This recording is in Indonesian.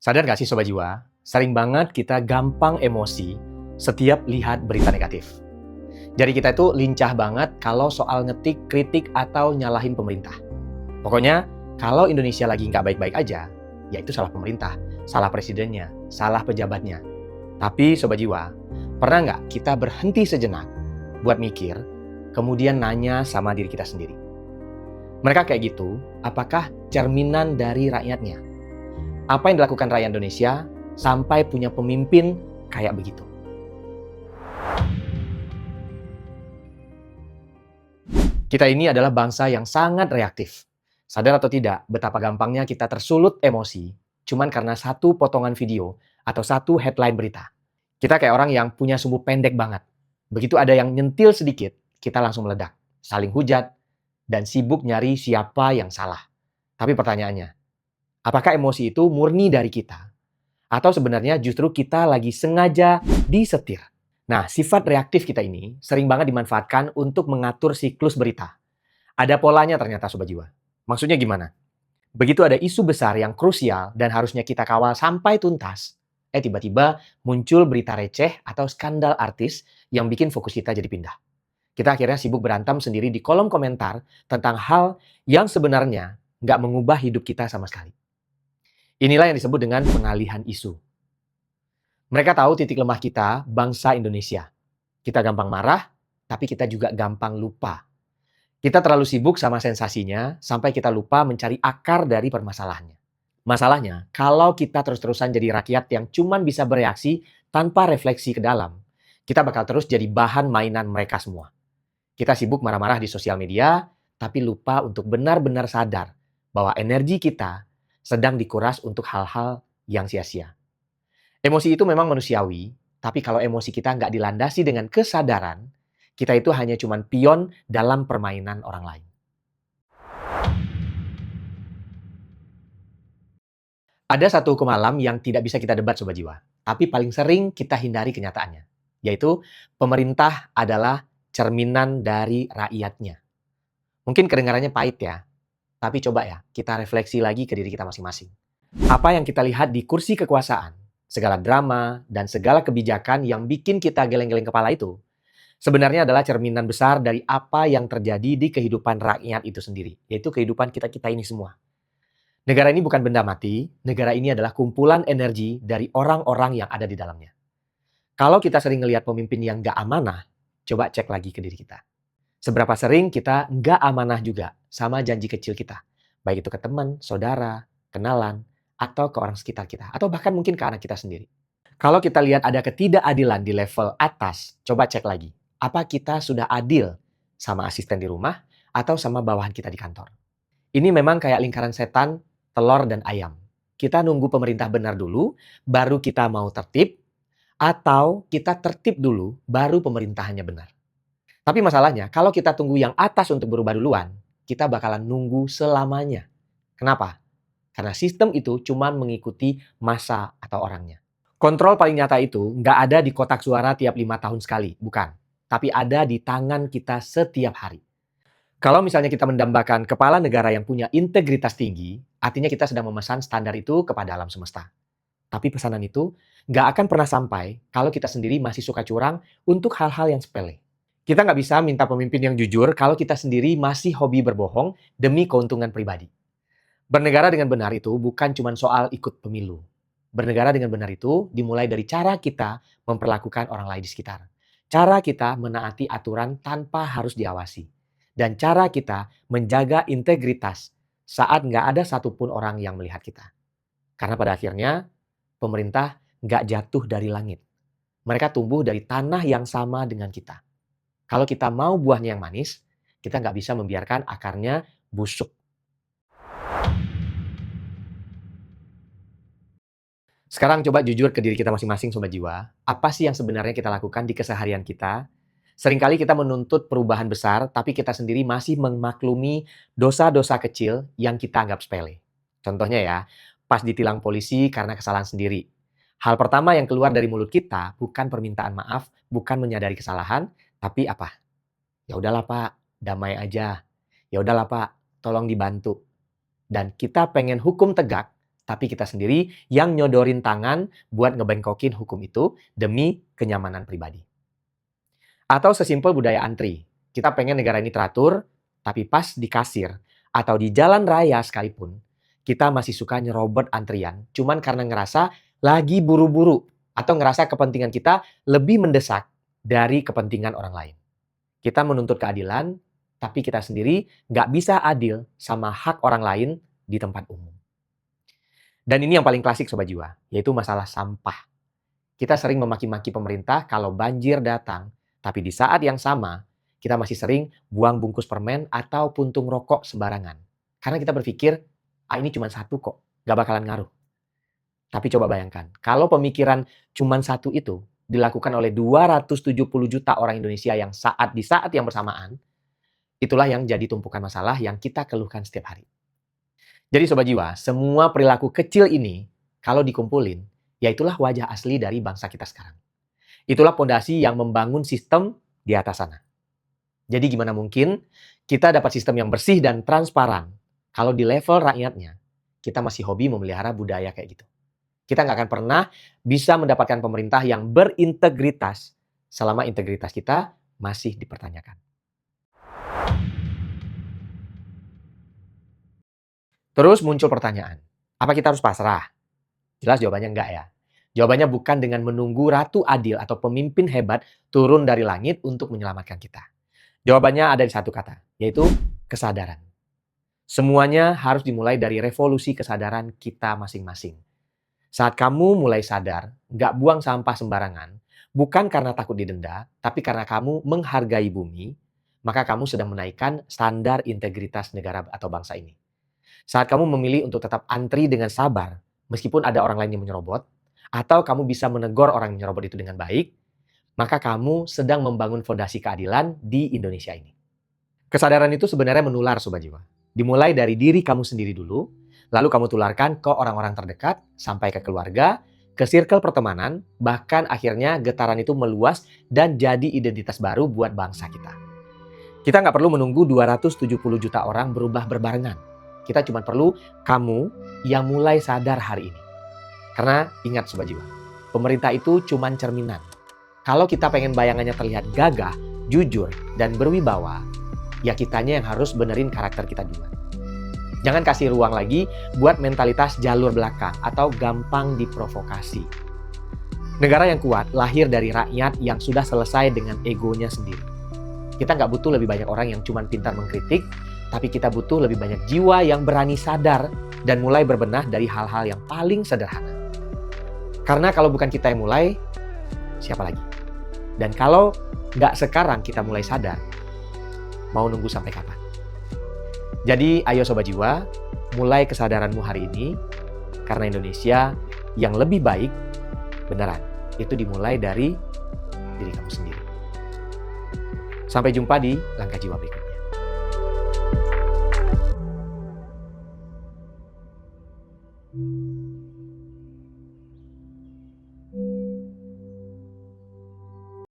Sadar nggak sih Sobat Jiwa, sering banget kita gampang emosi setiap lihat berita negatif. Jadi kita itu lincah banget kalau soal ngetik, kritik, atau nyalahin pemerintah. Pokoknya kalau Indonesia lagi nggak baik-baik aja, ya itu salah pemerintah, salah presidennya, salah pejabatnya. Tapi Sobat Jiwa, pernah nggak kita berhenti sejenak buat mikir, kemudian nanya sama diri kita sendiri? Mereka kayak gitu, apakah cerminan dari rakyatnya? Apa yang dilakukan rakyat Indonesia sampai punya pemimpin kayak begitu? Kita ini adalah bangsa yang sangat reaktif. Sadar atau tidak, betapa gampangnya kita tersulut emosi cuman karena satu potongan video atau satu headline berita. Kita kayak orang yang punya sumbu pendek banget. Begitu ada yang nyentil sedikit, kita langsung meledak, saling hujat, dan sibuk nyari siapa yang salah. Tapi pertanyaannya, apakah emosi itu murni dari kita? Atau sebenarnya justru kita lagi sengaja disetir? Nah, sifat reaktif kita ini sering banget dimanfaatkan untuk mengatur siklus berita. Ada polanya ternyata Sobat Jiwa. Maksudnya gimana? Begitu ada isu besar yang krusial dan harusnya kita kawal sampai tuntas, tiba-tiba muncul berita receh atau skandal artis yang bikin fokus kita jadi pindah. Kita akhirnya sibuk berantem sendiri di kolom komentar tentang hal yang sebenarnya nggak mengubah hidup kita sama sekali. Inilah yang disebut dengan pengalihan isu. Mereka tahu titik lemah kita, bangsa Indonesia. Kita gampang marah, tapi kita juga gampang lupa. Kita terlalu sibuk sama sensasinya, sampai kita lupa mencari akar dari permasalahannya. Masalahnya, kalau kita terus-terusan jadi rakyat yang cuman bisa bereaksi tanpa refleksi ke dalam, kita bakal terus jadi bahan mainan mereka semua. Kita sibuk marah-marah di sosial media, tapi lupa untuk benar-benar sadar bahwa energi kita sedang dikuras untuk hal-hal yang sia-sia. Emosi itu memang manusiawi, tapi kalau emosi kita nggak dilandasi dengan kesadaran, kita itu hanya cuman pion dalam permainan orang lain. Ada satu hukum alam yang tidak bisa kita debat Sobat Jiwa, tapi paling sering kita hindari kenyataannya, yaitu pemerintah adalah cerminan dari rakyatnya. Mungkin kedengarannya pahit ya, tapi coba ya kita refleksi lagi ke diri kita masing-masing. Apa yang kita lihat di kursi kekuasaan, segala drama, dan segala kebijakan yang bikin kita geleng-geleng kepala itu, sebenarnya adalah cerminan besar dari apa yang terjadi di kehidupan rakyat itu sendiri, yaitu kehidupan kita-kita ini semua. Negara ini bukan benda mati, negara ini adalah kumpulan energi dari orang-orang yang ada di dalamnya. Kalau kita sering ngelihat pemimpin yang nggak amanah, coba cek lagi ke diri kita. Seberapa sering kita nggak amanah juga sama janji kecil kita, baik itu ke teman, saudara, kenalan, atau ke orang sekitar kita, atau bahkan mungkin ke anak kita sendiri. Kalau kita lihat ada ketidakadilan di level atas, coba cek lagi. Apa kita sudah adil sama asisten di rumah atau sama bawahan kita di kantor? Ini memang kayak lingkaran setan, telur dan ayam. Kita nunggu pemerintah benar dulu, baru kita mau tertib, atau kita tertib dulu, baru pemerintahannya benar. Tapi masalahnya, kalau kita tunggu yang atas untuk berubah duluan, kita bakalan nunggu selamanya. Kenapa? Karena sistem itu cuma mengikuti masa atau orangnya. Kontrol paling nyata itu nggak ada di kotak suara tiap 5 tahun sekali, bukan. Tapi ada di tangan kita setiap hari. Kalau misalnya kita mendambakan kepala negara yang punya integritas tinggi, artinya kita sedang memesan standar itu kepada alam semesta. Tapi pesanan itu nggak akan pernah sampai kalau kita sendiri masih suka curang untuk hal-hal yang sepele. Kita nggak bisa minta pemimpin yang jujur kalau kita sendiri masih hobi berbohong demi keuntungan pribadi. Bernegara dengan benar itu bukan cuma soal ikut pemilu. Bernegara dengan benar itu dimulai dari cara kita memperlakukan orang lain di sekitar. Cara kita menaati aturan tanpa harus diawasi. Dan cara kita menjaga integritas saat nggak ada satupun orang yang melihat kita. Karena pada akhirnya, pemerintah nggak jatuh dari langit. Mereka tumbuh dari tanah yang sama dengan kita. Kalau kita mau buahnya yang manis, kita nggak bisa membiarkan akarnya busuk. Sekarang coba jujur ke diri kita masing-masing Sobat Jiwa. Apa sih yang sebenarnya kita lakukan di keseharian kita? Seringkali kita menuntut perubahan besar, tapi kita sendiri masih memaklumi dosa-dosa kecil yang kita anggap sepele. Contohnya ya, pas ditilang polisi karena kesalahan sendiri. Hal pertama yang keluar dari mulut kita bukan permintaan maaf, bukan menyadari kesalahan, tapi apa? Ya udahlah Pak, damai aja. Ya udahlah Pak, tolong dibantu. Dan kita pengen hukum tegak, tapi kita sendiri yang nyodorin tangan buat ngebengkokin hukum itu demi kenyamanan pribadi. Atau sesimpel budaya antri. Kita pengen negara ini teratur, tapi pas di kasir atau di jalan raya sekalipun, kita masih suka nyerobot antrian cuman karena ngerasa lagi buru-buru atau ngerasa kepentingan kita lebih mendesak dari kepentingan orang lain. Kita menuntut keadilan, tapi kita sendiri nggak bisa adil sama hak orang lain di tempat umum. Dan ini yang paling klasik Sobat Jiwa, yaitu masalah sampah. Kita sering memaki-maki pemerintah kalau banjir datang, tapi di saat yang sama, kita masih sering buang bungkus permen atau puntung rokok sembarangan. Karena kita berpikir, ini cuma satu kok, nggak bakalan ngaruh. Tapi coba bayangkan, kalau pemikiran cuma satu itu dilakukan oleh 270 juta orang Indonesia yang di saat yang bersamaan, itulah yang jadi tumpukan masalah yang kita keluhkan setiap hari. Jadi Sobat Jiwa, semua perilaku kecil ini, kalau dikumpulin, ya itulah wajah asli dari bangsa kita sekarang. Itulah pondasi yang membangun sistem di atas sana. Jadi gimana mungkin kita dapat sistem yang bersih dan transparan kalau di level rakyatnya kita masih hobi memelihara budaya kayak gitu. Kita nggak akan pernah bisa mendapatkan pemerintah yang berintegritas selama integritas kita masih dipertanyakan. Terus muncul pertanyaan, apa kita harus pasrah? Jelas jawabannya enggak ya. Jawabannya bukan dengan menunggu Ratu Adil atau pemimpin hebat turun dari langit untuk menyelamatkan kita. Jawabannya ada di satu kata, yaitu kesadaran. Semuanya harus dimulai dari revolusi kesadaran kita masing-masing. Saat kamu mulai sadar, nggak buang sampah sembarangan, bukan karena takut didenda, tapi karena kamu menghargai bumi, maka kamu sedang menaikkan standar integritas negara atau bangsa ini. Saat kamu memilih untuk tetap antri dengan sabar, meskipun ada orang lain yang menyerobot, atau kamu bisa menegur orang yang menyerobot itu dengan baik, maka kamu sedang membangun fondasi keadilan di Indonesia ini. Kesadaran itu sebenarnya menular Sobat Jiwa. Dimulai dari diri kamu sendiri dulu, lalu kamu tularkan ke orang-orang terdekat, sampai ke keluarga, ke circle pertemanan, bahkan akhirnya getaran itu meluas dan jadi identitas baru buat bangsa kita. Kita nggak perlu menunggu 270 juta orang berubah berbarengan. Kita cuma perlu kamu yang mulai sadar hari ini. Karena ingat Sobat Jiwa, pemerintah itu cuma cerminan. Kalau kita pengen bayangannya terlihat gagah, jujur, dan berwibawa, ya kitanya yang harus benerin karakter kita duluan. Jangan kasih ruang lagi buat mentalitas jalur belakang atau gampang diprovokasi. Negara yang kuat lahir dari rakyat yang sudah selesai dengan egonya sendiri. Kita nggak butuh lebih banyak orang yang cuma pintar mengkritik, tapi kita butuh lebih banyak jiwa yang berani sadar dan mulai berbenah dari hal-hal yang paling sederhana. Karena kalau bukan kita yang mulai, siapa lagi? Dan kalau nggak sekarang kita mulai sadar, mau nunggu sampai kapan? Jadi ayo Sobat Jiwa, mulai kesadaranmu hari ini, karena Indonesia yang lebih baik, beneran, itu dimulai dari diri kamu sendiri. Sampai jumpa di Langkah Jiwa berikutnya.